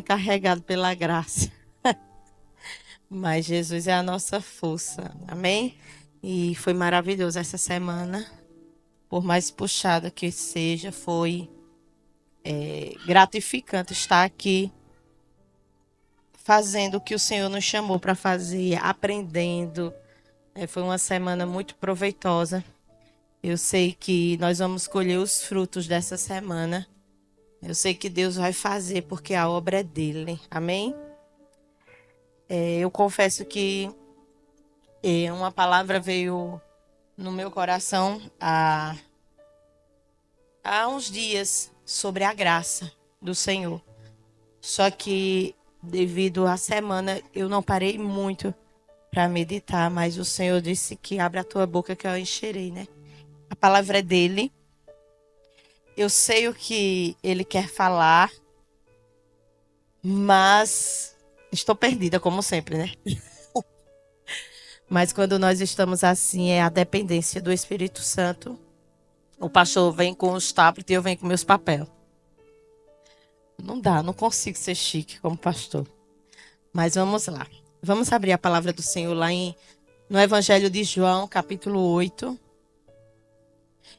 carregado pela graça. Mas Jesus é a nossa força. Amém? E foi maravilhoso essa semana. Por mais puxada que seja, foi gratificante estar aqui fazendo o que o Senhor nos chamou para fazer, aprendendo. Foi uma semana muito proveitosa. Eu sei que nós vamos colher os frutos dessa semana. Eu sei que Deus vai fazer porque a obra é dele. Amém? Eu confesso que uma palavra veio no meu coração há uns dias sobre a graça do Senhor. Só que devido à semana eu não parei muito para meditar, mas o Senhor disse que abre a tua boca que eu encherei, né? A palavra é dele. Eu sei o que ele quer falar, mas estou perdida como sempre, né? Mas quando nós estamos assim, é a dependência do Espírito Santo. O pastor vem com os tablets e eu venho com meus papéis. Não dá, não consigo ser chique como pastor. Mas vamos lá. Vamos abrir a palavra do Senhor lá no Evangelho de João, capítulo 8.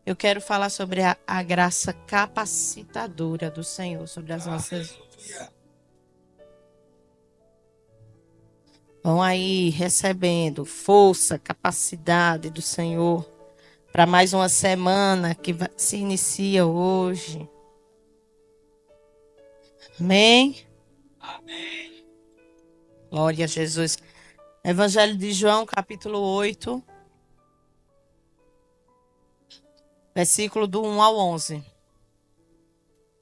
Eu quero falar sobre a graça capacitadora do Senhor, sobre as nossas. Vão aí recebendo força, capacidade do Senhor para mais uma semana que se inicia hoje. Amém? Glória a Jesus. Evangelho de João, capítulo 8, versículo do 1 ao 11.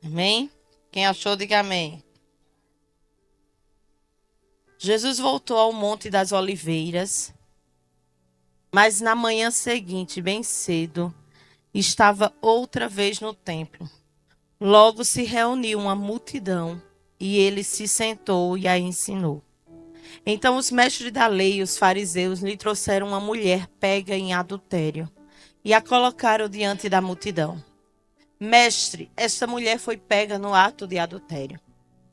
Amém? Quem achou, diga amém. Jesus voltou ao Monte das Oliveiras, mas na manhã seguinte, bem cedo, estava outra vez no templo. Logo se reuniu uma multidão e ele se sentou e a ensinou. Então os mestres da lei e os fariseus lhe trouxeram uma mulher pega em adultério e a colocaram diante da multidão. Mestre, esta mulher foi pega no ato de adultério.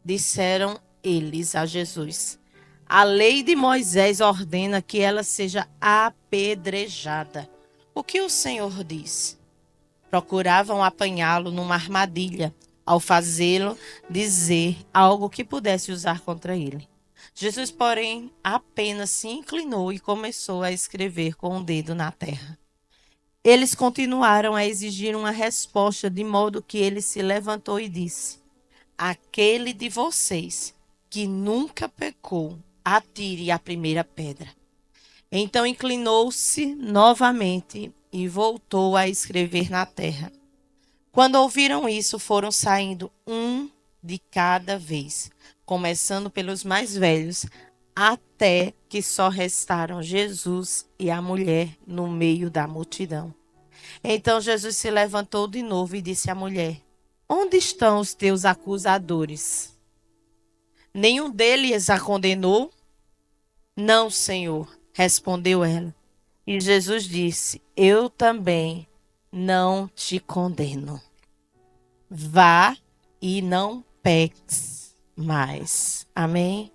Disseram eles a Jesus: a lei de Moisés ordena que ela seja apedrejada. O que o Senhor diz? Procuravam apanhá-lo numa armadilha, ao fazê-lo dizer algo que pudesse usar contra ele. Jesus, porém, apenas se inclinou e começou a escrever com o dedo na terra. Eles continuaram a exigir uma resposta, de modo que ele se levantou e disse: aquele de vocês que nunca pecou, atire a primeira pedra. Então inclinou-se novamente e voltou a escrever na terra. Quando ouviram isso, foram saindo um de cada vez, começando pelos mais velhos, até que só restaram Jesus e a mulher no meio da multidão. Então Jesus se levantou de novo e disse à mulher: onde estão os teus acusadores? Nenhum deles a condenou? Não, Senhor, respondeu ela. E Jesus disse: eu também não te condeno. Vá e não peques mais. Amém?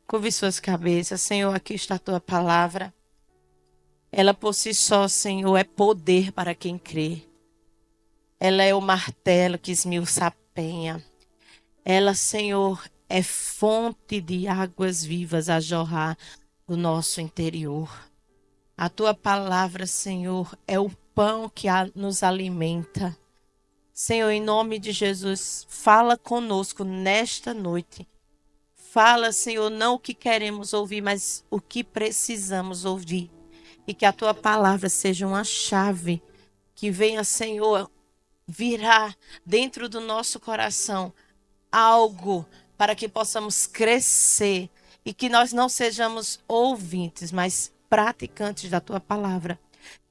Curve suas cabeças. Senhor, aqui está a tua palavra. Ela por si só, Senhor, é poder para quem crê. Ela é o martelo que esmiuça a penha. Ela, Senhor, é fonte de águas vivas a jorrar do nosso interior. A tua palavra, Senhor, é o pão que nos alimenta. Senhor, em nome de Jesus, fala conosco nesta noite. Fala, Senhor, não o que queremos ouvir, mas o que precisamos ouvir. E que a tua palavra seja uma chave que venha, Senhor, virar dentro do nosso coração algo para que possamos crescer e que nós não sejamos ouvintes, mas praticantes da tua palavra.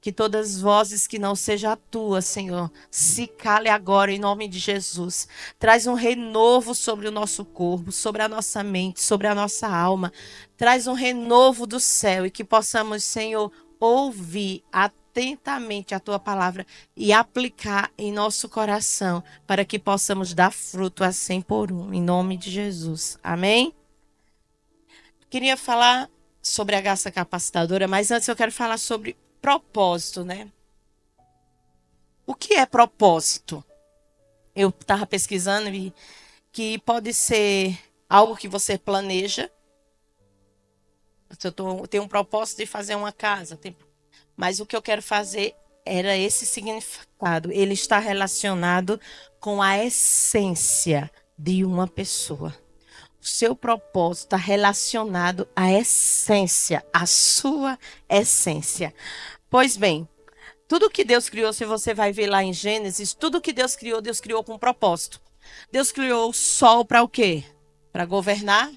Que todas as vozes que não seja a tua, Senhor, se cale agora em nome de Jesus. Traz um renovo sobre o nosso corpo, sobre a nossa mente, sobre a nossa alma. Traz um renovo do céu e que possamos, Senhor, ouvir a atentamente a tua palavra e aplicar em nosso coração para que possamos dar fruto a 100 por um, em nome de Jesus. Amém? Queria falar sobre a graça capacitadora, mas antes eu quero falar sobre propósito, né? O que é propósito? Eu estava pesquisando e que pode ser algo que você planeja. Eu tenho um propósito de fazer uma casa, mas o que eu quero fazer era esse significado. Ele está relacionado com a essência de uma pessoa. O seu propósito está relacionado à essência, à sua essência. Pois bem, tudo que Deus criou, se você vai ver lá em Gênesis, tudo que Deus criou com um propósito. Deus criou o sol para o quê? Para governar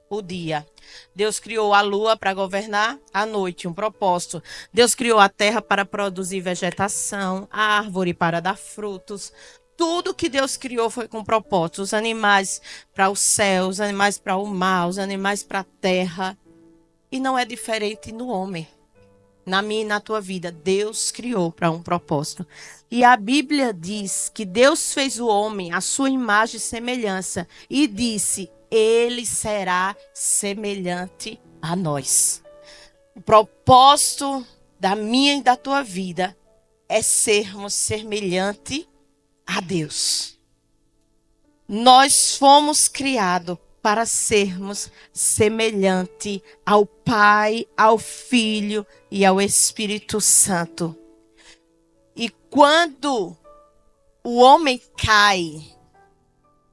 o dia. Deus criou a lua para governar a noite, um propósito. Deus criou a terra para produzir vegetação, a árvore para dar frutos. Tudo que Deus criou foi com propósito. Os animais para o céu, os animais para o mar, os animais para a terra. E não é diferente no homem. Na minha e na tua vida, Deus criou para um propósito. E a Bíblia diz que Deus fez o homem à sua imagem e semelhança e disse: ele será semelhante a nós. O propósito da minha e da tua vida é sermos semelhante a Deus. Nós fomos criados para sermos semelhante ao Pai, ao Filho e ao Espírito Santo. E quando o homem cai,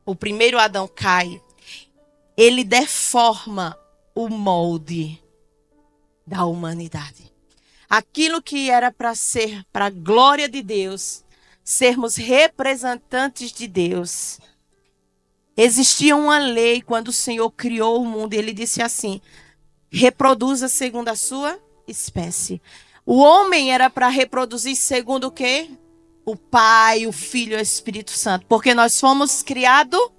o primeiro Adão cai, ele deforma o molde da humanidade. Aquilo que era para ser para a glória de Deus, sermos representantes de Deus. Existia uma lei quando o Senhor criou o mundo e ele disse assim: reproduza segundo a sua espécie. O homem era para reproduzir segundo o quê? O Pai, o Filho e o Espírito Santo. Porque nós fomos criados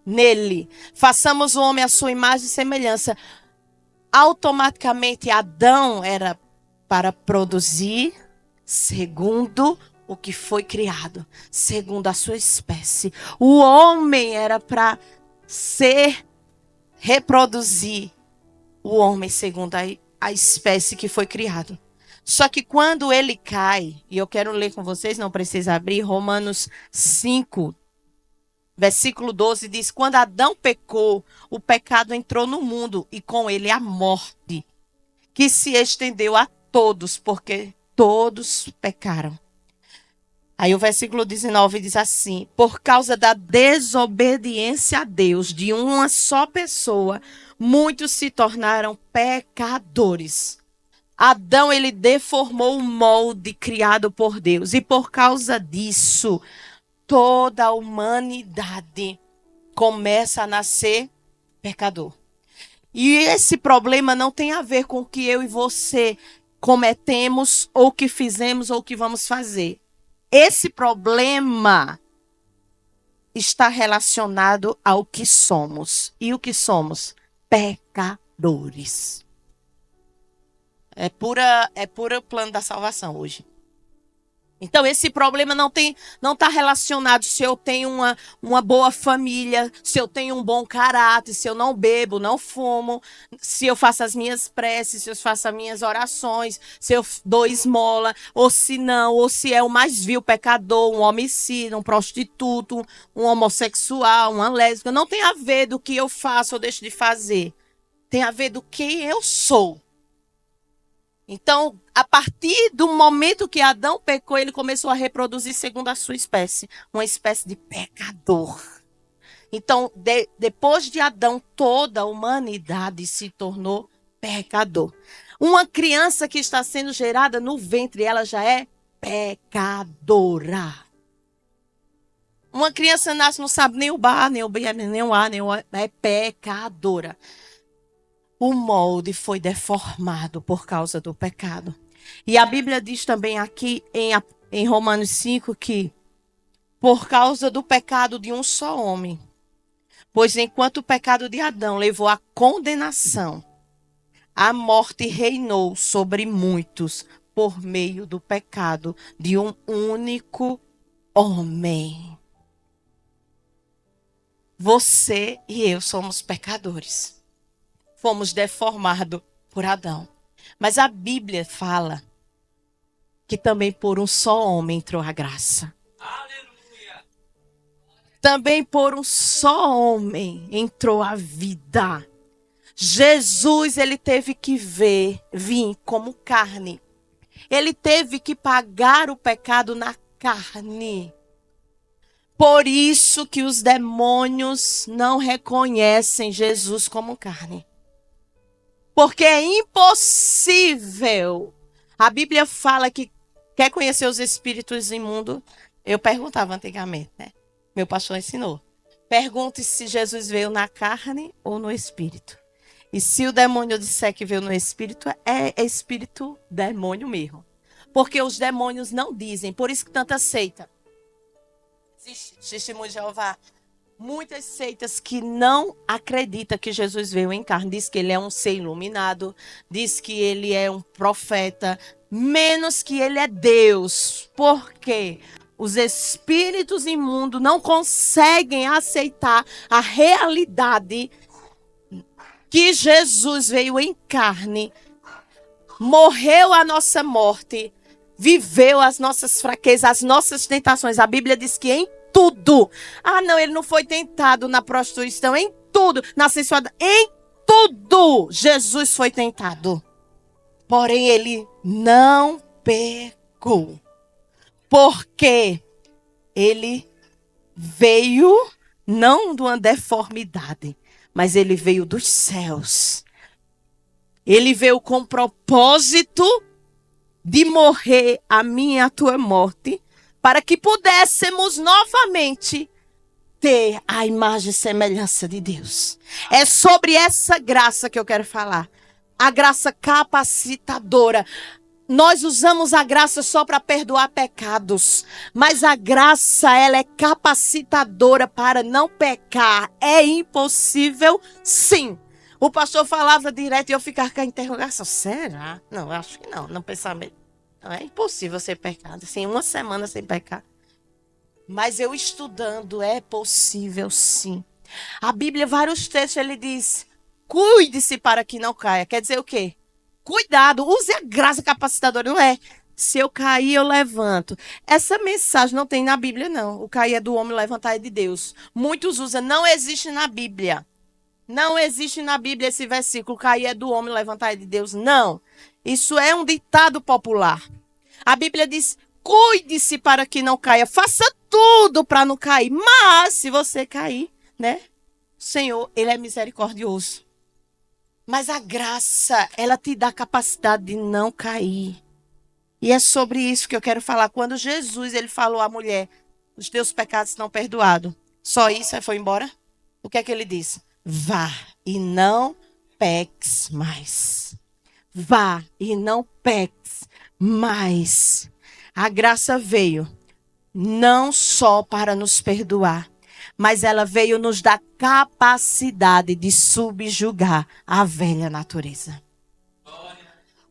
nele. Façamos o homem à sua imagem e semelhança. Automaticamente Adão era para produzir segundo o que foi criado, segundo a sua espécie. O homem era para reproduzir o homem segundo a espécie que foi criado. Só que quando ele cai, e eu quero ler com vocês, não precisa abrir, Romanos 5, versículo 12 diz: quando Adão pecou, o pecado entrou no mundo e com ele a morte, que se estendeu a todos, porque todos pecaram. Aí o versículo 19 diz assim: por causa da desobediência a Deus de uma só pessoa, muitos se tornaram pecadores. Adão, ele deformou o molde criado por Deus. E por causa disso, toda a humanidade começa a nascer pecador. E esse problema não tem a ver com o que eu e você cometemos, ou que fizemos, ou que vamos fazer. Esse problema está relacionado ao que somos. E o que somos? Pecadores. É pura plano da salvação hoje. Então, esse problema não está relacionado se eu tenho uma boa família, se eu tenho um bom caráter, se eu não bebo, não fumo, se eu faço as minhas preces, se eu faço as minhas orações, se eu dou esmola, ou se não, ou se é o mais vil pecador, um homicida, um prostituto, um homossexual, uma lésbica. Não tem a ver do que eu faço ou deixo de fazer. Tem a ver do quem eu sou. Então, a partir do momento que Adão pecou, ele começou a reproduzir segundo a sua espécie. Uma espécie de pecador. Então, depois de Adão, toda a humanidade se tornou pecador. Uma criança que está sendo gerada no ventre, ela já é pecadora. Uma criança nasce, não sabe nem o bar, nem o B, nem o A, nem o A, é pecadora. O molde foi deformado por causa do pecado. E a Bíblia diz também aqui em Romanos 5 que por causa do pecado de um só homem, pois enquanto o pecado de Adão levou à condenação, a morte reinou sobre muitos por meio do pecado de um único homem. Você e eu somos pecadores. Fomos deformados por Adão. Mas a Bíblia fala que também por um só homem entrou a graça. Aleluia. Também por um só homem entrou a vida. Jesus, ele teve que vir como carne. Ele teve que pagar o pecado na carne. Por isso que os demônios não reconhecem Jesus como carne. Porque é impossível. A Bíblia fala que quer conhecer os espíritos imundos. Eu perguntava antigamente, né? Meu pastor ensinou. Pergunte se Jesus veio na carne ou no espírito. E se o demônio disser que veio no espírito, é espírito demônio mesmo. Porque os demônios não dizem. Por isso que tanta seita. Existe testemunho de Jeová. Muitas seitas que não acreditam que Jesus veio em carne. Diz que ele é um ser iluminado. Diz que ele é um profeta. Menos que ele é Deus. Por quê? Os espíritos imundos não conseguem aceitar a realidade que Jesus veio em carne, morreu a nossa morte, viveu as nossas fraquezas, as nossas tentações. A Bíblia diz que em tudo. Ah, não, ele não foi tentado na prostituição, em tudo, na sensualidade, em tudo Jesus foi tentado. Porém, ele não pecou. Porque ele veio não de uma deformidade, mas ele veio dos céus. Ele veio com o propósito de morrer a minha e a tua morte, para que pudéssemos novamente ter a imagem e semelhança de Deus. É sobre essa graça que eu quero falar. A graça capacitadora. Nós usamos a graça só para perdoar pecados, mas a graça, ela é capacitadora para não pecar. É impossível, sim. O pastor falava direto e eu ficava com a interrogação. Será? Não, acho que não. Não pensamento. Não, é impossível ser pecado. Assim, uma semana sem pecar. Mas eu estudando, é possível, sim. A Bíblia, vários textos, ele diz, cuide-se para que não caia. Quer dizer o quê? Cuidado, use a graça capacitadora, não é? Se eu cair, eu levanto. Essa mensagem não tem na Bíblia, não. O cair é do homem, levantar é de Deus. Muitos usam, não existe na Bíblia. Não existe na Bíblia esse versículo, cair é do homem, levantar é de Deus. Não. Isso é um ditado popular. A Bíblia diz, cuide-se para que não caia. Faça tudo para não cair. Mas, se você cair, né? O Senhor, ele é misericordioso. Mas a graça, ela te dá a capacidade de não cair. E é sobre isso que eu quero falar. Quando Jesus, ele falou à mulher, os teus pecados estão perdoados. Só isso, aí foi embora? O que é que ele disse? Vá e não peques mais. Vá e não peques mais. A graça veio não só para nos perdoar, mas ela veio nos dar capacidade de subjugar a velha natureza.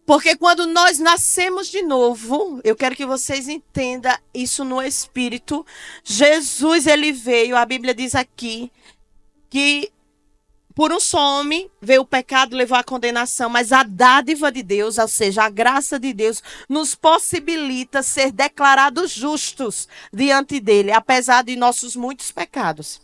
Porque quando nós nascemos de novo, eu quero que vocês entendam isso no Espírito. Jesus, ele veio, a Bíblia diz aqui, que por um só homem veio o pecado, levou a condenação, mas a dádiva de Deus, ou seja, a graça de Deus, nos possibilita ser declarados justos diante dele, apesar de nossos muitos pecados.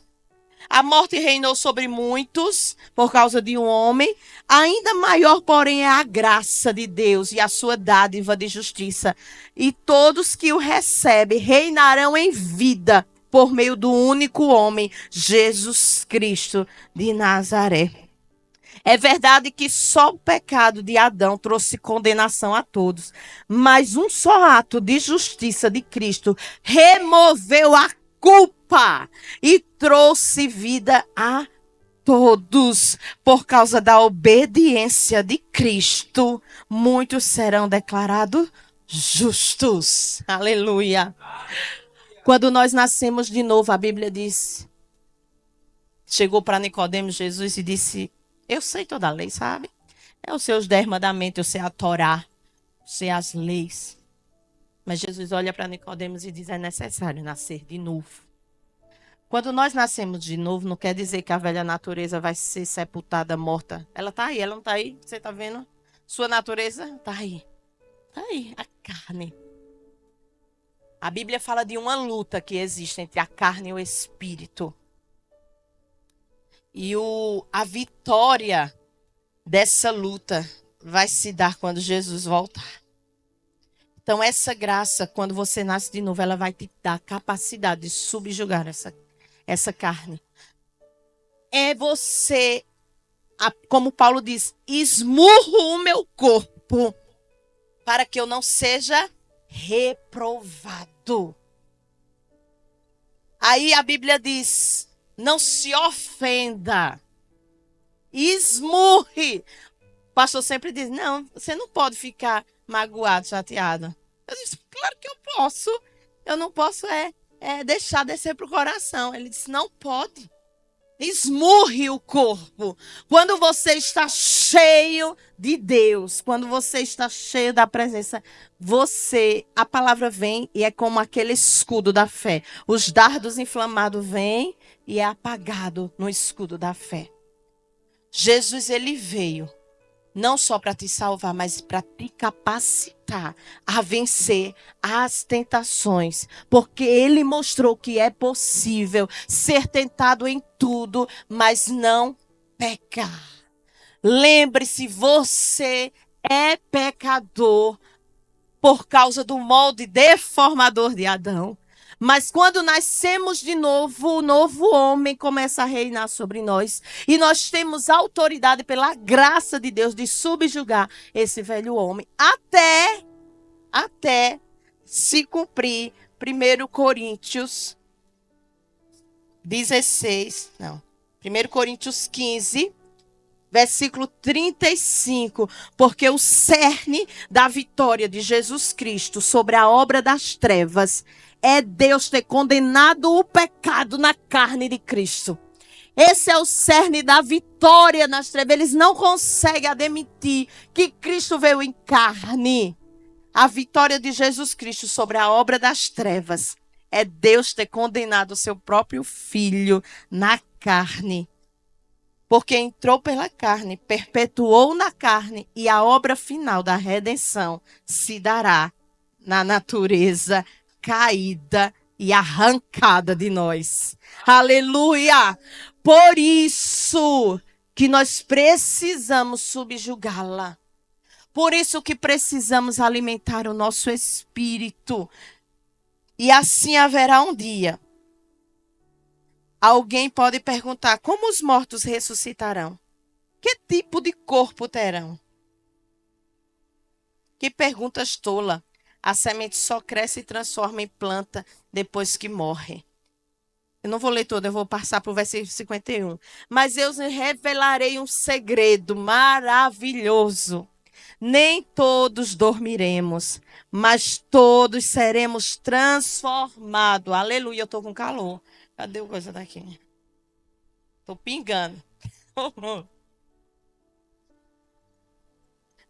A morte reinou sobre muitos por causa de um homem. Ainda maior, porém, é a graça de Deus e a sua dádiva de justiça. E todos que o recebem reinarão em vida por meio do único homem, Jesus Cristo de Nazaré. É verdade que só o pecado de Adão trouxe condenação a todos, mas um só ato de justiça de Cristo removeu a culpa e trouxe vida a todos. Por causa da obediência de Cristo, muitos serão declarados justos. Aleluia. Quando nós nascemos de novo, a Bíblia diz, chegou para Nicodemos Jesus e disse, eu sei toda a lei, sabe? É os seus 10 mandamentos, eu sei a Torá. ser as leis. Mas Jesus olha para Nicodemos e diz: é necessário nascer de novo. Quando nós nascemos de novo, não quer dizer que a velha natureza vai ser sepultada, morta. Ela está aí, ela não está aí? Você está vendo? Sua natureza está aí. Está aí, a carne. A Bíblia fala de uma luta que existe entre a carne e o espírito. E a vitória dessa luta vai se dar quando Jesus voltar. Então, essa graça, quando você nasce de novo, ela vai te dar a capacidade de subjugar essa carne. É você, como Paulo diz, esmurro o meu corpo para que eu não seja reprovado. Aí a Bíblia diz, não se ofenda, esmurre. O pastor sempre diz, não, você não pode ficar magoado, chateado. Eu disse, claro que eu posso. Eu não posso deixar descer para o coração. Ele disse, não pode. Esmurre o corpo. Quando você está cheio de Deus, quando você está cheio da presença, a palavra vem e é como aquele escudo da fé. Os dardos inflamados vêm e é apagado no escudo da fé. Jesus, ele veio não só para te salvar, mas para te capacitar a vencer as tentações. Porque ele mostrou que é possível ser tentado em tudo, mas não pecar. Lembre-se, você é pecador por causa do molde deformador de Adão. Mas quando nascemos de novo, o novo homem começa a reinar sobre nós. E nós temos autoridade pela graça de Deus de subjugar esse velho homem. Até se cumprir 1 Coríntios 16, não, 1 Coríntios 15, versículo 35, porque o cerne da vitória de Jesus Cristo sobre a obra das trevas é Deus ter condenado o pecado na carne de Cristo. Esse é o cerne da vitória nas trevas. Eles não conseguem admitir que Cristo veio em carne. A vitória de Jesus Cristo sobre a obra das trevas é Deus ter condenado o seu próprio filho na carne. Porque entrou pela carne, perpetuou na carne, e a obra final da redenção se dará na natureza caída e arrancada de nós. Aleluia! Por isso que nós precisamos subjugá-la. Por isso que precisamos alimentar o nosso espírito. E assim haverá um dia. Alguém pode perguntar, como os mortos ressuscitarão? Que tipo de corpo terão? Que perguntas tola. A semente só cresce e transforma em planta depois que morre. Eu não vou ler todo, eu vou passar para o versículo 51. Mas eu revelarei um segredo maravilhoso. Nem todos dormiremos, mas todos seremos transformados. Aleluia, eu estou com calor. Cadê o coisa daqui? Estou pingando.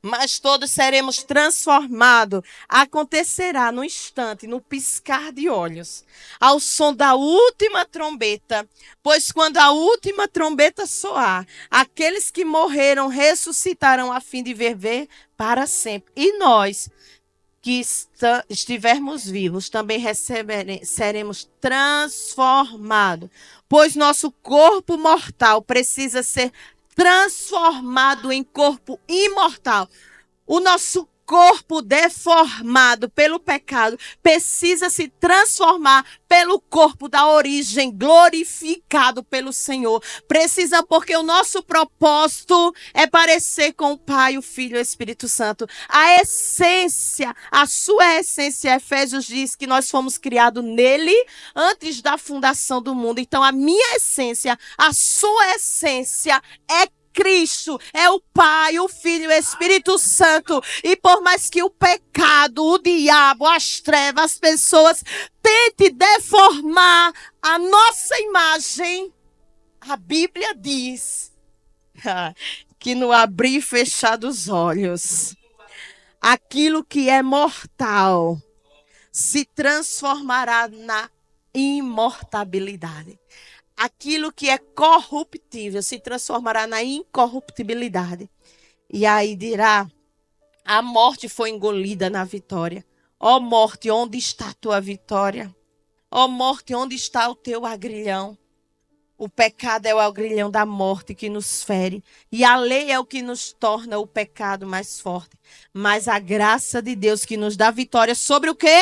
Mas todos seremos transformados. Acontecerá no instante, no piscar de olhos, ao som da última trombeta. Pois quando a última trombeta soar, aqueles que morreram ressuscitarão a fim de viver para sempre. E nós, que estivermos vivos, também seremos transformados. Pois nosso corpo mortal precisa ser transformado em corpo imortal. O nosso corpo deformado pelo pecado precisa se transformar pelo corpo da origem, glorificado pelo Senhor. Precisa, porque o nosso propósito é parecer com o Pai, o Filho e o Espírito Santo. A essência, a sua essência, Efésios diz que nós fomos criados nele antes da fundação do mundo. Então, a minha essência, a sua essência é Cristo, é o Pai, o Filho e o Espírito Santo. E por mais que o pecado, o diabo, as trevas, as pessoas tente deformar a nossa imagem, a Bíblia diz que no abrir e fechar dos olhos, Aquilo que é mortal se transformará na imortabilidade. Aquilo que é corruptível se transformará na incorruptibilidade. E aí dirá: a morte foi engolida na vitória. Ó morte, onde está a tua vitória? Ó morte, onde está o teu agrilhão? O pecado é o agrilhão da morte que nos fere. E a lei é o que nos torna o pecado mais forte. Mas a graça de Deus que nos dá vitória sobre o quê?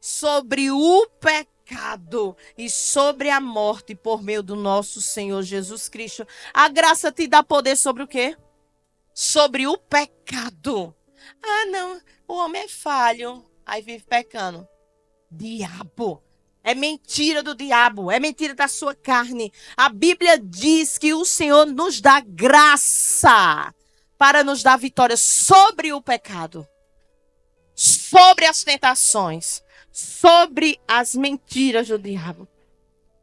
Sobre o pecado e sobre a morte por meio do nosso Senhor Jesus Cristo. A graça te dá poder sobre o quê? Sobre o pecado. Ah, não, o homem é falho, aí vive pecando. Diabo. É mentira do diabo, é mentira da sua carne. A Bíblia diz que o Senhor nos dá graça para nos dar vitória sobre o pecado, sobre as tentações, sobre as mentiras do diabo.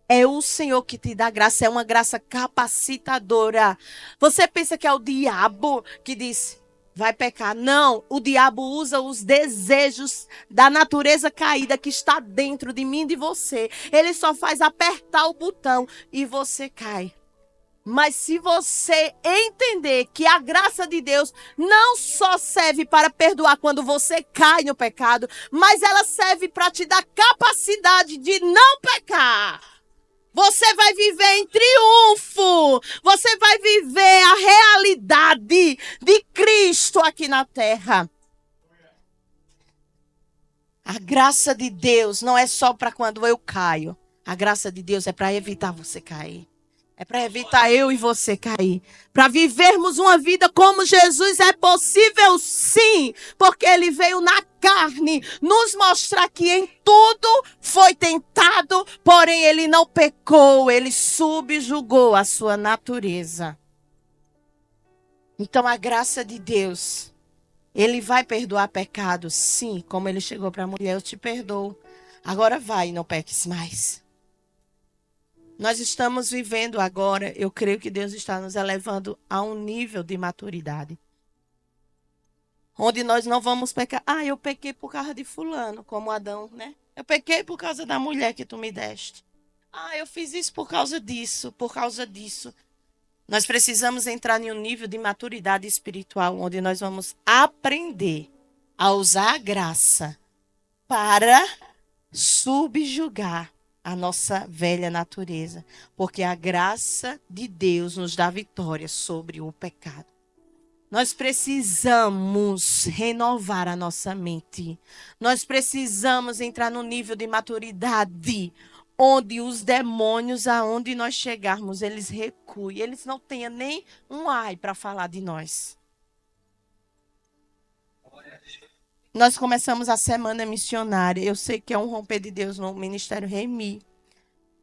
É o Senhor que te dá graça, é uma graça capacitadora. Você pensa que é o diabo que diz: vai pecar? Não, o diabo usa os desejos da natureza caída que está dentro de mim e de você. Ele só faz apertar o botão e você cai. Mas se você entender que a graça de Deus não só serve para perdoar quando você cai no pecado, mas ela serve para te dar capacidade de não pecar. Você vai viver em triunfo. Você vai viver a realidade de Cristo aqui na terra. A graça de Deus não é só para quando eu caio. A graça de Deus é para evitar você cair. É para evitar eu e você cair. Para vivermos uma vida como Jesus é possível, sim. Porque ele veio na carne nos mostrar que em tudo foi tentado, porém ele não pecou. Ele subjugou a sua natureza. Então a graça de Deus, ele vai perdoar pecados, sim. Como ele chegou para a mulher: eu te perdoo. Agora vai, não peques mais. Nós estamos vivendo agora, eu creio que Deus está nos elevando a um nível de maturidade. Onde nós não vamos pecar. Ah, eu pequei por causa de fulano, como Adão, né? Eu pequei por causa da mulher que tu me deste. Ah, eu fiz isso por causa disso, por causa disso. Nós precisamos entrar em um nível de maturidade espiritual, onde nós vamos aprender a usar a graça para subjugar a nossa velha natureza, porque a graça de Deus nos dá vitória sobre o pecado. Nós precisamos renovar a nossa mente. Nós precisamos entrar no nível de maturidade, onde os demônios, aonde nós chegarmos, eles recuem. Eles não tenham nem um ai para falar de nós. Nós começamos a semana missionária. Eu sei que é um romper de Deus no Ministério Remi,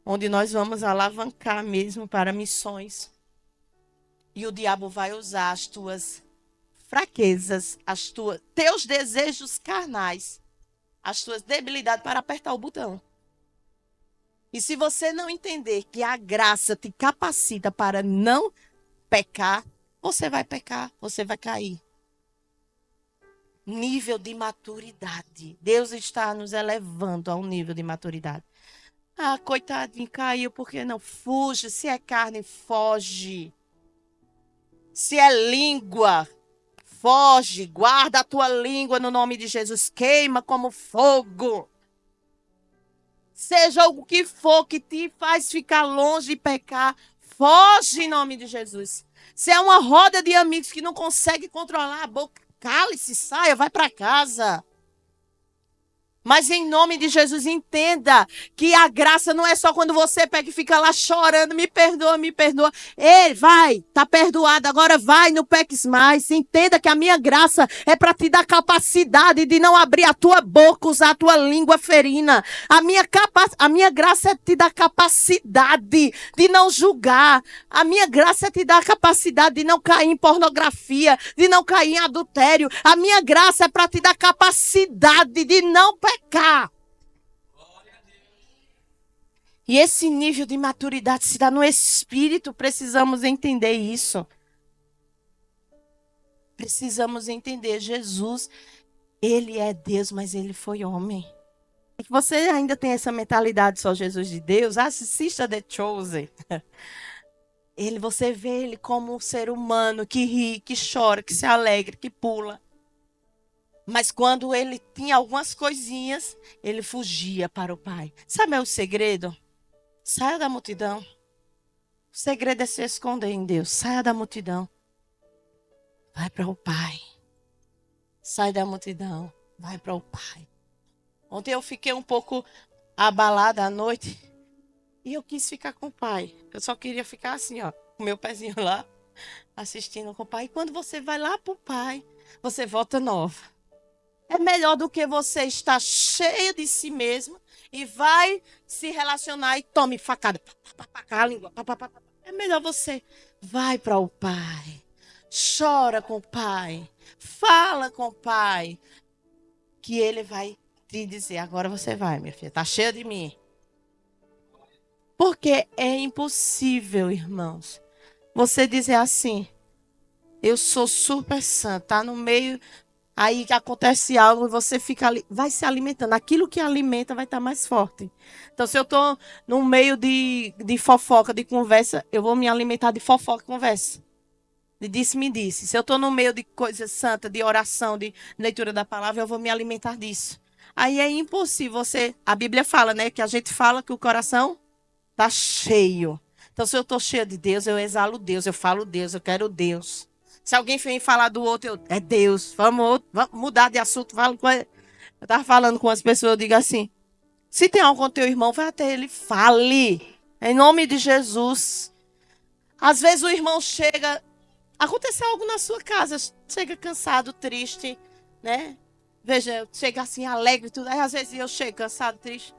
onde nós vamos alavancar mesmo para missões. E o diabo vai usar as tuas fraquezas, teus desejos carnais, as tuas debilidades para apertar o botão. E se você não entender que a graça te capacita para não pecar, você vai pecar, você vai cair. Nível de maturidade. Deus está nos elevando a um nível de maturidade. Ah, coitadinho, caiu, por que não? Fuja. Se é carne, foge. Se é língua, foge. Guarda a tua língua no nome de Jesus. Queima como fogo. Seja o que for que te faz ficar longe de pecar, foge em nome de Jesus. Se é uma roda de amigos que não consegue controlar a boca, cale-se, saia, vai para casa. Mas em nome de Jesus, entenda que a graça não é só quando você pega e fica lá chorando, me perdoa, me perdoa. Ei, vai, tá perdoado, agora vai, não peques mais. Entenda que a minha graça é para te dar capacidade de não abrir a tua boca, usar a tua língua ferina. A minha graça é te dar capacidade de não julgar. A minha graça é te dar capacidade de não cair em pornografia, de não cair em adultério. A minha graça é para te dar capacidade de não pecar. E esse nível de maturidade se dá no Espírito. Precisamos entender isso. Precisamos entender. Jesus, Ele é Deus, mas ele foi homem. Se você ainda tem essa mentalidade só Jesus de Deus, assista The Chosen. Você vê ele como um ser humano que ri, que chora, que se alegra, que pula. Mas quando ele tinha algumas coisinhas, ele fugia para o Pai. Sabe o segredo? Saia da multidão. O segredo é se esconder em Deus. Saia da multidão. Vai para o Pai. Sai da multidão. Vai para o Pai. Ontem eu fiquei um pouco abalada à noite e eu quis ficar com o Pai. Eu só queria ficar assim, ó, com meu pezinho lá, assistindo com o Pai. E quando você vai lá para o Pai, você volta nova. É melhor do que você estar cheio de si mesmo e vai se relacionar e tome facada. A língua. É melhor você vai para o Pai. Chora com o Pai. Fala com o Pai. Que Ele vai te dizer, agora você vai, minha filha. Tá cheia de mim. Porque é impossível, irmãos, você dizer assim, eu sou super santa, tá no meio, aí que acontece algo e você fica ali, vai se alimentando. Aquilo que alimenta vai estar mais forte. Então, se eu estou no meio de fofoca, de conversa, eu vou me alimentar de fofoca e conversa. De disse-me disse. Se eu estou no meio de coisa santa, de oração, de leitura da palavra, eu vou me alimentar disso. Aí é impossível você. A Bíblia fala, né? Que a gente fala que o coração está cheio. Então, se eu estou cheia de Deus, eu exalo Deus, eu falo Deus, eu quero Deus. Se alguém vem falar do outro, é Deus. Vamos mudar de assunto. Eu estava falando com as pessoas, eu digo assim: se tem algo com teu irmão, vai até ele, fale. Em nome de Jesus. Às vezes o irmão chega, aconteceu algo na sua casa, chega cansado, triste, né? Veja, chega assim alegre e tudo. Aí às vezes eu chego cansado, triste.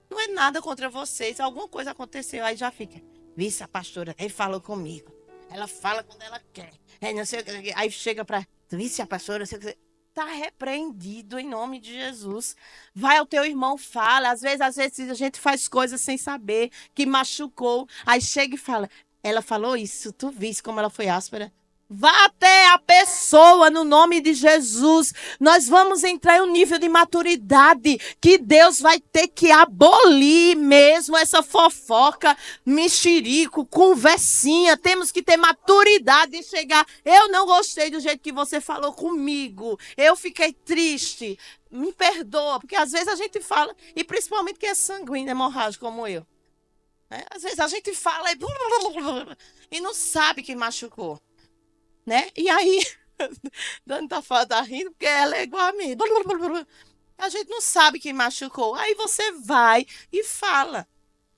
Não é nada contra vocês. Alguma coisa aconteceu, aí já fica. Vixe, a pastora, ele falou comigo. Ela fala quando ela quer. Aí, não sei, aí chega para. Vixe, a pastora, está repreendido em nome de Jesus. Vai ao teu irmão, fala. Às vezes a gente faz coisas sem saber, que machucou. Aí chega e fala. Ela falou isso, tu viste como ela foi áspera? Vá até a pessoa no nome de Jesus. Nós vamos entrar em um nível de maturidade que Deus vai ter que abolir mesmo essa fofoca, mexerico, conversinha. Temos que ter maturidade e chegar. Eu não gostei do jeito que você falou comigo. Eu fiquei triste. Me perdoa, porque às vezes a gente fala, e principalmente que é sanguíneo, hemorrágico como eu. Né? Às vezes a gente fala e não sabe que machucou. Né? E aí, Dani tá rindo porque ela é igual a mim. A gente não sabe quem machucou. Aí você vai e fala.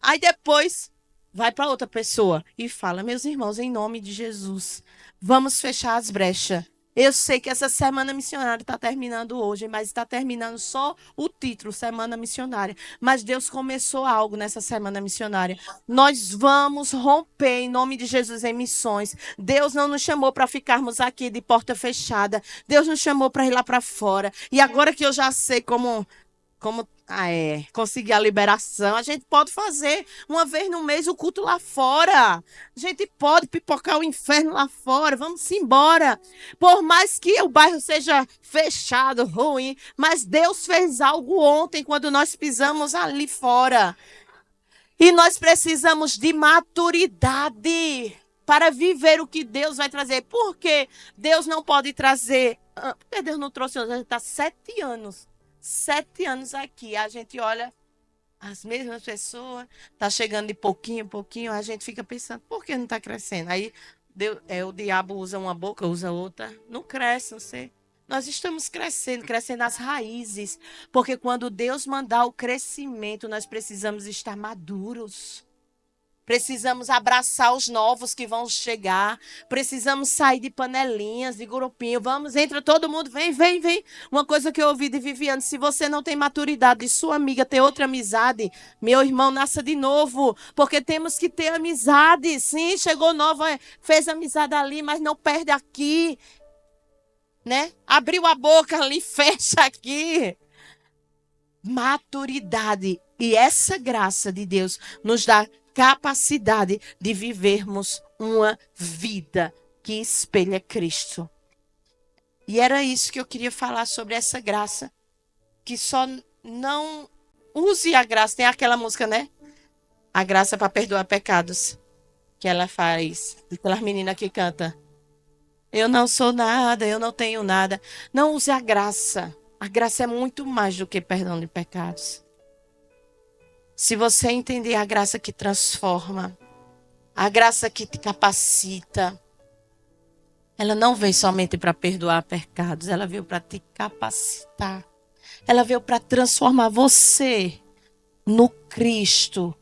Aí depois vai para outra pessoa e fala: meus irmãos, em nome de Jesus, vamos fechar as brechas. Eu sei que essa semana missionária está terminando hoje, mas está terminando só o título, Semana Missionária. Mas Deus começou algo nessa Semana Missionária. Nós vamos romper em nome de Jesus em missões. Deus não nos chamou para ficarmos aqui de porta fechada. Deus nos chamou para ir lá para fora. E agora que eu já sei como conseguir a liberação. A gente pode fazer uma vez no mês o culto lá fora. A gente pode pipocar o inferno lá fora. Vamos embora. Por mais que o bairro seja fechado, ruim, mas Deus fez algo ontem quando nós pisamos ali fora. E nós precisamos de maturidade para viver o que Deus vai trazer. Por que Deus não pode trazer? Porque Deus não trouxe, a gente está 7 anos. 7 anos aqui. A gente olha as mesmas pessoas, está chegando de pouquinho em pouquinho, a gente fica pensando, por que não está crescendo? Aí o diabo usa uma boca, usa outra. Não cresce, não sei. Nós estamos crescendo, crescendo as raízes. Porque quando Deus mandar o crescimento, nós precisamos estar maduros. Precisamos abraçar os novos que vão chegar. Precisamos sair de panelinhas, de grupinho. Vamos, entra todo mundo, vem, vem, vem. Uma coisa que eu ouvi de Viviane: se você não tem maturidade de sua amiga ter outra amizade, meu irmão, nasça de novo. Porque temos que ter amizade. Sim, chegou nova, fez amizade ali, mas não perde aqui. Né? Abriu a boca ali, fecha aqui. Maturidade. E essa graça de Deus nos dá capacidade de vivermos uma vida que espelha Cristo. E era isso que eu queria falar sobre essa graça. Que só não use a graça. Tem aquela música, né? A graça para perdoar pecados. Que ela faz. Aquela menina que canta. Eu não sou nada, eu não tenho nada. Não use a graça. A graça é muito mais do que perdão de pecados. Se você entender a graça que transforma, a graça que te capacita, ela não veio somente para perdoar pecados, ela veio para te capacitar. Ela veio para transformar você no Cristo.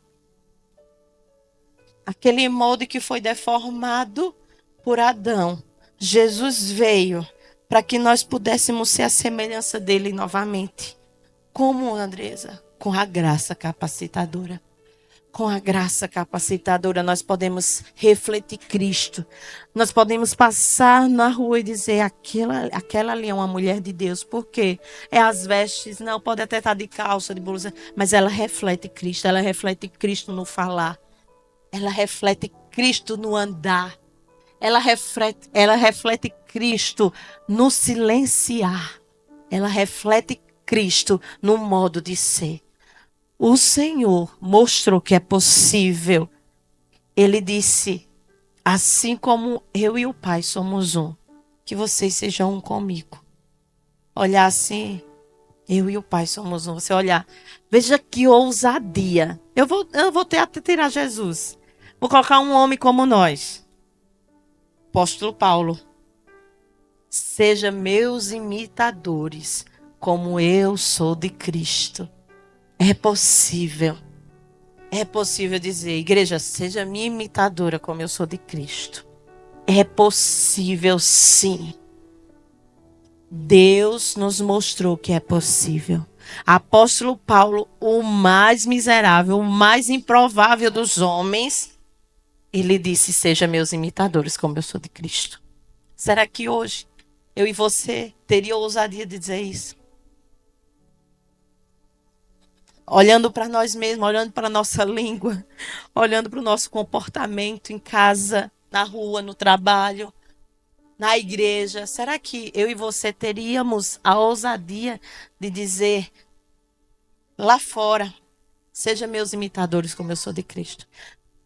Aquele molde que foi deformado por Adão. Jesus veio para que nós pudéssemos ser a semelhança dele novamente. Como, Andresa? Com a graça capacitadora. Com a graça capacitadora, nós podemos refletir Cristo. Nós podemos passar na rua e dizer: aquela ali é uma mulher de Deus. Por quê? É as vestes, não, pode até estar de calça, de blusa, mas ela reflete Cristo. Ela reflete Cristo no falar. Ela reflete Cristo no andar. Ela reflete Cristo no silenciar. Ela reflete Cristo no modo de ser. O Senhor mostrou que é possível. Ele disse: assim como eu e o Pai somos um, que vocês sejam um comigo. Olhar assim, eu e o Pai somos um. Você olhar, veja que ousadia. Eu vou ter até tirar Jesus. Vou colocar um homem como nós. Apóstolo Paulo. Seja meus imitadores, como eu sou de Cristo. É possível. É possível dizer, igreja, seja minha imitadora como eu sou de Cristo. É possível, sim. Deus nos mostrou que é possível. Apóstolo Paulo, o mais miserável, o mais improvável dos homens, ele disse, seja meus imitadores como eu sou de Cristo. Será que hoje eu e você teria ousadia de dizer isso? Olhando para nós mesmos, olhando para a nossa língua, olhando para o nosso comportamento em casa, na rua, no trabalho, na igreja. Será que eu e você teríamos a ousadia de dizer lá fora, seja meus imitadores como eu sou de Cristo?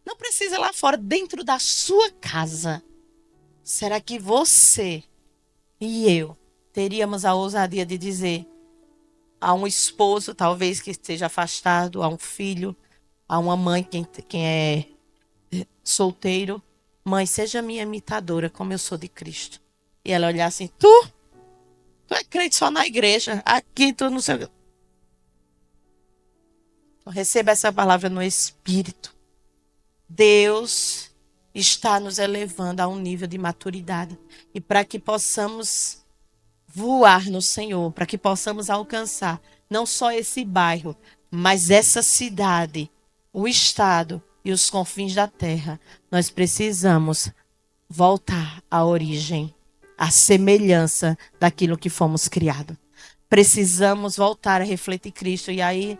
Não precisa lá fora, dentro da sua casa. Será que você e eu teríamos a ousadia de dizer a um esposo, talvez que esteja afastado, a um filho, a uma mãe, quem é solteiro: mãe, seja minha imitadora, como eu sou de Cristo. E ela olhar assim: tu é crente só na igreja, aqui tu não sei. Receba essa palavra no Espírito. Deus está nos elevando a um nível de maturidade. E para que possamos voar no Senhor, para que possamos alcançar não só esse bairro, mas essa cidade, o estado e os confins da terra, nós precisamos voltar à origem, à semelhança daquilo que fomos criados. Precisamos voltar a refletir Cristo. E aí,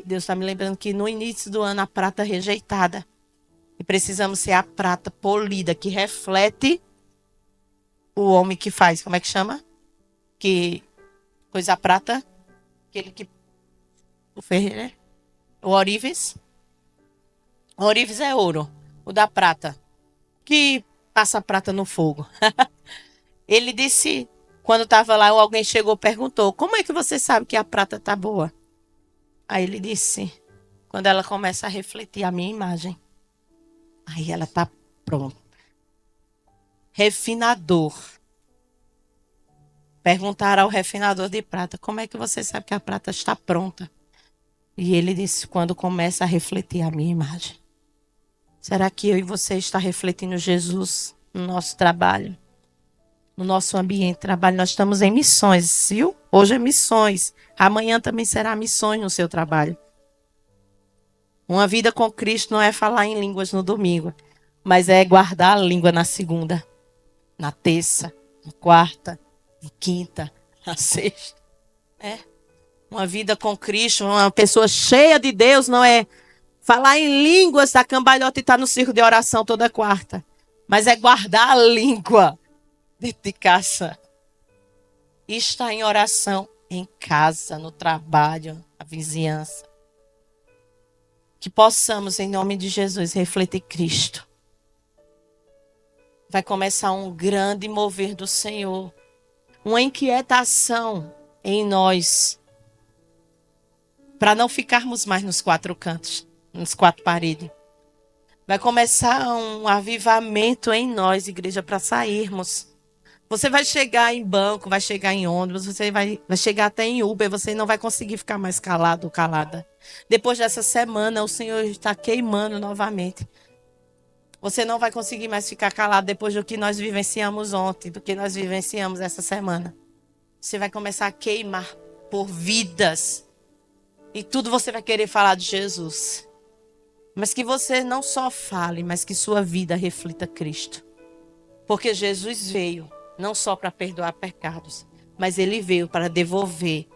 Deus está me lembrando que no início do ano, a prata rejeitada. E precisamos ser a prata polida, que reflete o homem que faz. Como é que chama? Que coisa prata? Aquele que. O ferreiro. O ourives. O ourives é ouro. O da prata. Que passa a prata no fogo. Ele disse, quando estava lá, alguém chegou e perguntou: como é que você sabe que a prata está boa? Aí ele disse: quando ela começa a refletir a minha imagem, aí ela está pronta. Refinador. Perguntaram ao refinador de prata: como é que você sabe que a prata está pronta? E ele disse: quando começa a refletir a minha imagem. Será que eu e você está refletindo Jesus no nosso trabalho? No nosso ambiente de trabalho? Nós estamos em missões, viu? Hoje é missões. Amanhã também será missões no seu trabalho. Uma vida com Cristo não é falar em línguas no domingo, mas é guardar a língua na segunda, na terça, na quarta, na quinta, na sexta. É. Uma vida com Cristo, uma pessoa cheia de Deus, não é falar em línguas da cambalhota e estar no circo de oração toda quarta, mas é guardar a língua dentro de casa. está em oração em casa, no trabalho, na vizinhança. Que possamos, em nome de Jesus, refletir Cristo. Vai começar um grande mover do Senhor. Uma inquietação em nós. Para não ficarmos mais nos quatro cantos, nas quatro paredes. Vai começar um avivamento em nós, igreja, para sairmos. Você vai chegar em banco, vai chegar em ônibus, você vai chegar até em Uber, você não vai conseguir ficar mais calado ou calada. Depois dessa semana, o Senhor está queimando novamente. Você não vai conseguir mais ficar calado depois do que nós vivenciamos ontem, do que nós vivenciamos essa semana. Você vai começar a queimar por vidas. E tudo você vai querer falar de Jesus. Mas que você não só fale, mas que sua vida reflita Cristo. Porque Jesus veio não só para perdoar pecados, mas ele veio para devolver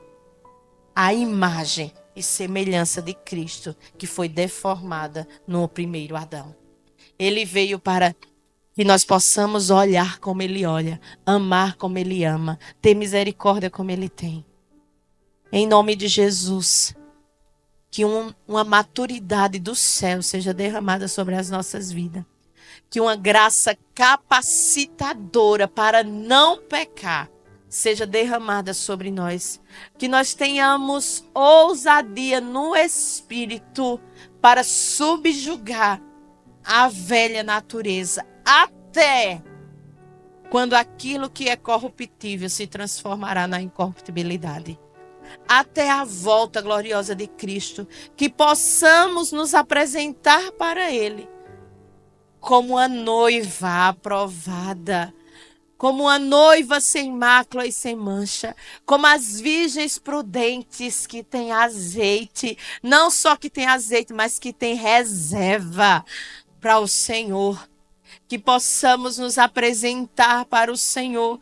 a imagem e semelhança de Cristo que foi deformada no primeiro Adão. Ele veio para que nós possamos olhar como ele olha, amar como ele ama, ter misericórdia como ele tem. Em nome de Jesus, que uma maturidade do céu seja derramada sobre as nossas vidas. Que uma graça capacitadora para não pecar seja derramada sobre nós. Que nós tenhamos ousadia no Espírito para subjugar a velha natureza. Até quando aquilo que é corruptível se transformará na incorruptibilidade. Até a volta gloriosa de Cristo. Que possamos nos apresentar para Ele como a noiva aprovada, como uma noiva sem mácula e sem mancha, como as virgens prudentes que têm azeite, não só que tem azeite, mas que tem reserva para o Senhor. Que possamos nos apresentar para o Senhor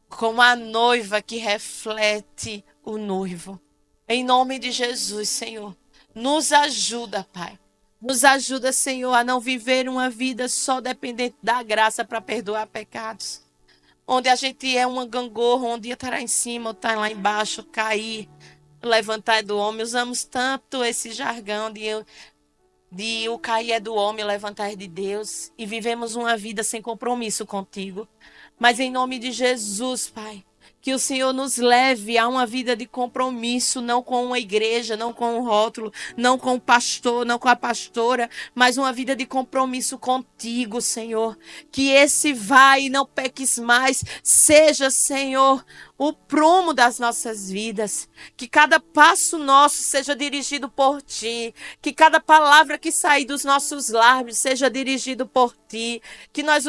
como a noiva que reflete o noivo. Em nome de Jesus, Senhor, nos ajuda, Pai. Nos ajuda, Senhor, a não viver uma vida só dependente da graça para perdoar pecados. Onde a gente é uma gangorra, um dia estará em cima, outro estará lá embaixo, cair, levantar do homem. Usamos tanto esse jargão de o cair é do homem, o levantar é de Deus. E vivemos uma vida sem compromisso contigo. Mas em nome de Jesus, Pai, que o Senhor nos leve a uma vida de compromisso, não com uma igreja, não com um rótulo, não com o pastor, não com a pastora, mas uma vida de compromisso contigo, Senhor. Que esse vai e não peques mais seja, Senhor, o prumo das nossas vidas. Que cada passo nosso seja dirigido por Ti. Que cada palavra que sair dos nossos lábios seja dirigido por Ti. Que nós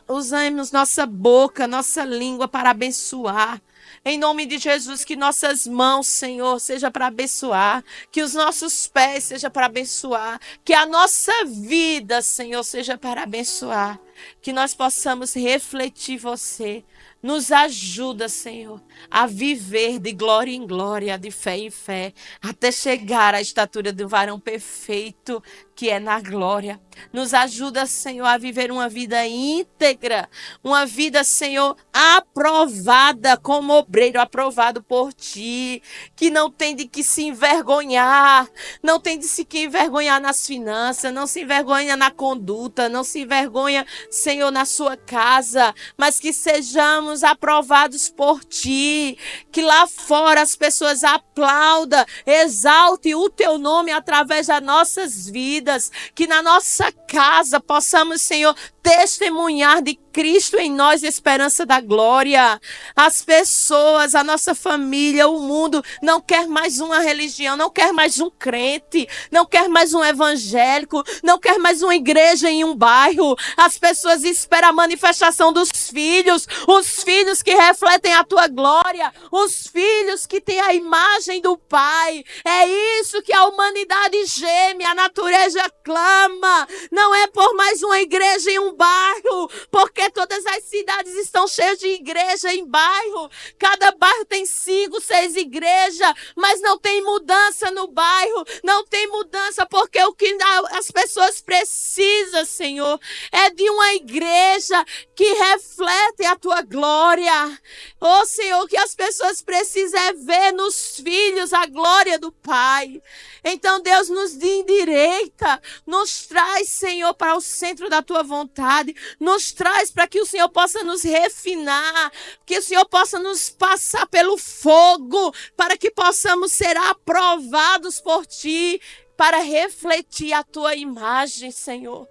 usemos nossa boca, nossa língua para abençoar. Em nome de Jesus, que nossas mãos, Senhor, seja para abençoar. Que os nossos pés seja para abençoar. Que a nossa vida, Senhor, seja para abençoar. Que nós possamos refletir você. Nos ajuda, Senhor, a viver de glória em glória, de fé em fé, até chegar à estatura do varão perfeito, que é na glória. Nos ajuda, Senhor, a viver uma vida íntegra, uma vida, Senhor, aprovada como obreiro, aprovado por Ti, que não tem de que se envergonhar, não tem de se que envergonhar nas finanças, não se envergonha na conduta, não se envergonha, Senhor, na sua casa, mas que sejamos aprovados por Ti, que lá fora as pessoas aplaudam, exalte o Teu nome através das nossas vidas, que na nossa casa possamos, Senhor, testemunhar de Cristo em nós, esperança da glória. As pessoas, a nossa família, o mundo não quer mais uma religião, não quer mais um crente, não quer mais um evangélico, não quer mais uma igreja em um bairro. As pessoas esperam a manifestação dos filhos, os filhos que refletem a tua glória, os filhos que têm a imagem do Pai. É isso que a humanidade geme, a natureza clama. Não é por mais uma igreja em um bairro, porque todas as cidades estão cheias de igreja em bairro. Cada bairro tem 5, 6 igrejas, mas não tem mudança no bairro. Não tem mudança porque o que as pessoas precisam precisa, Senhor, é de uma igreja que reflete a tua glória. Oh, Senhor, que as pessoas precisam é ver nos filhos a glória do Pai. Então, Deus, nos endireita, nos traz, Senhor, para o centro da tua vontade, nos traz para que o Senhor possa nos refinar, que o Senhor possa nos passar pelo fogo, para que possamos ser aprovados por ti, para refletir a tua imagem, Senhor.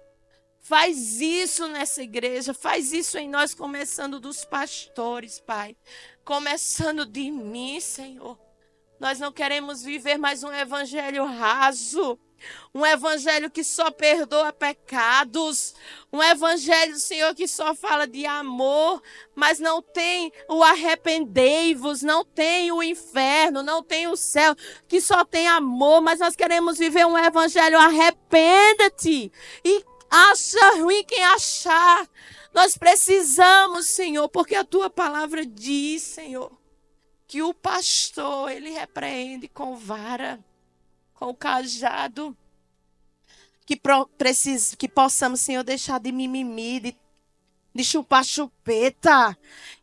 Faz isso nessa igreja, faz isso em nós, começando dos pastores, Pai. Começando de mim, Senhor. Nós não queremos viver mais um evangelho raso, um evangelho que só perdoa pecados, um evangelho, Senhor, que só fala de amor, mas não tem o arrependei-vos, não tem o inferno, não tem o céu, que só tem amor, mas nós queremos viver um evangelho arrependa-te e acha ruim quem achar. Nós precisamos, Senhor, porque a tua palavra diz, Senhor, que o pastor, ele repreende com vara, com o cajado. Que possamos, Senhor, deixar de mimimi, de chupar chupeta.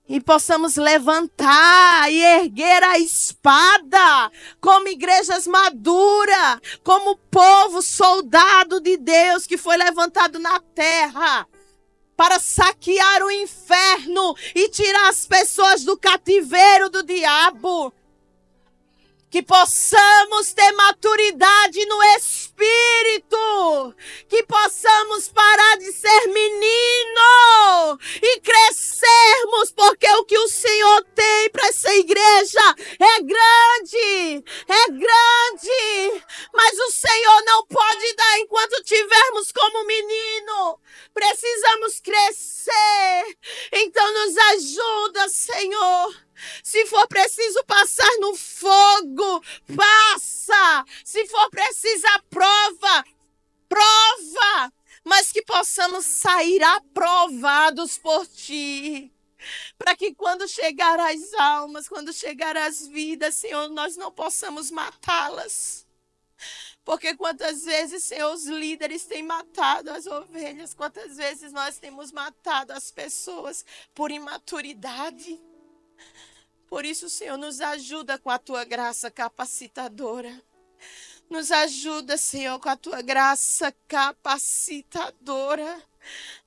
E possamos levantar e erguer a espada como igrejas maduras, como povo soldado de Deus que foi levantado na terra para saquear o inferno e tirar as pessoas do cativeiro do diabo. Que possamos ter maturidade no Espírito. Que possamos parar de ser menino e crescermos, porque o que o Senhor tem para essa igreja é grande, é grande. Mas o Senhor não pode dar enquanto tivermos como menino. Precisamos crescer. Então nos ajuda, Senhor. Se for preciso passar no fogo, passa. Se for preciso a prova, prova. Mas que possamos sair aprovados por ti. Para que quando chegar as almas, quando chegar as vidas, Senhor, nós não possamos matá-las. Porque quantas vezes, Senhor, os líderes têm matado as ovelhas. Quantas vezes nós temos matado as pessoas por imaturidade. Por isso, Senhor, nos ajuda com a tua graça capacitadora. Nos ajuda, Senhor, com a tua graça capacitadora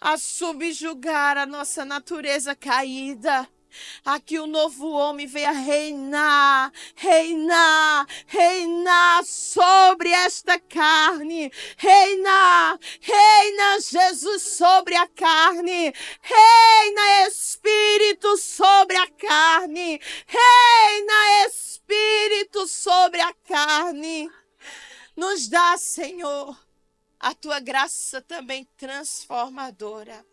a subjugar a nossa natureza caída. A que o novo homem venha reinar, reinar, reinar sobre esta carne. Reinar, reina Jesus sobre a carne. Reina Espírito sobre a carne. Reina Espírito sobre a carne. Nos dá, Senhor, a tua graça também transformadora.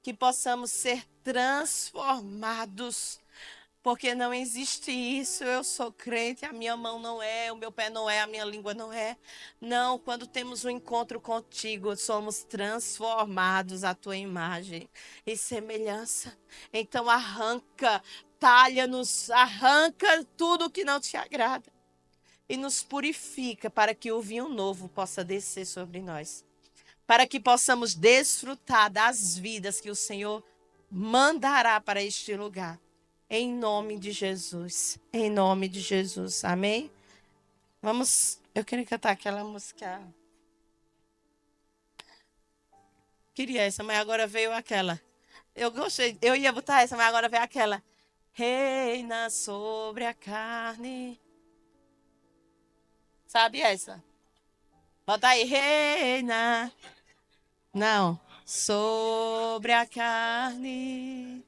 Que possamos ser transformados, porque não existe isso, eu sou crente, a minha mão não é, o meu pé não é, a minha língua não é. Não, quando temos um encontro contigo, somos transformados à tua imagem e semelhança. Então arranca, talha-nos, arranca tudo que não te agrada e nos purifica para que o vinho novo possa descer sobre nós. Para que possamos desfrutar das vidas que o Senhor mandará para este lugar. Em nome de Jesus. Em nome de Jesus. Amém? Eu queria cantar aquela música. Queria essa, mas agora veio aquela. Eu gostei, eu ia botar essa, mas agora veio aquela. Reina sobre a carne. Sabe essa? Bota aí, reina. Não, sobre a carne.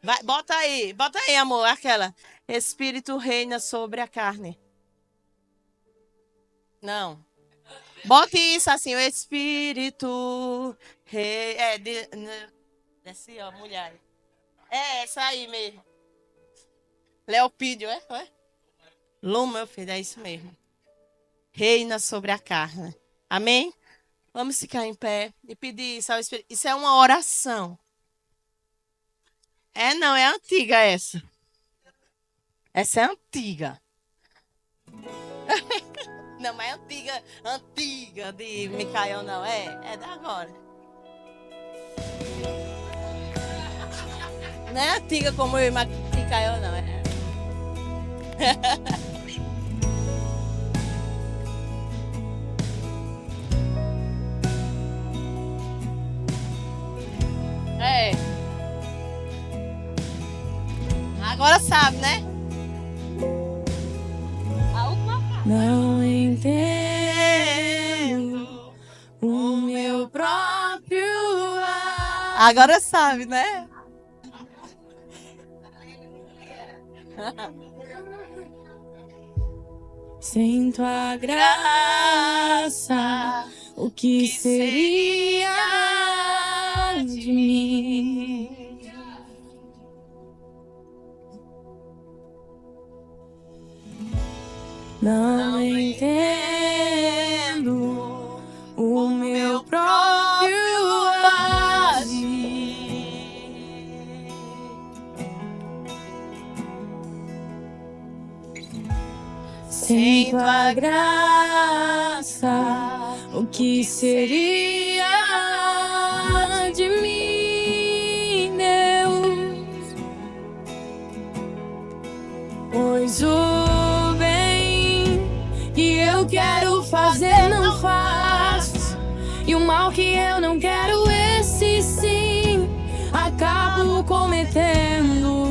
Vai, bota aí, amor, aquela. Espírito reina sobre a carne. Não. Bote isso assim, o Espírito desce, ó, mulher. É essa aí mesmo. Leopídio, é? Luma, meu filho, é isso mesmo. Reina sobre a carne. Amém? Vamos ficar em pé e pedir isso ao Espírito. Isso é uma oração. Não, é antiga essa. Essa é antiga. Não, mas é antiga, antiga de Micael, não. É da agora. Não é antiga como eu e Micael, não. É. Agora sabe, né? A última frase. Não entendo o meu próprio ar. Agora sabe, né? Sem tua graça, o que seria de mim? Não entendo o meu próprio agir. Sem tua graça, o que seria de mim, Deus? Pois o bem que eu quero fazer não faço, e o mal que eu não quero, esse sim, acabo cometendo.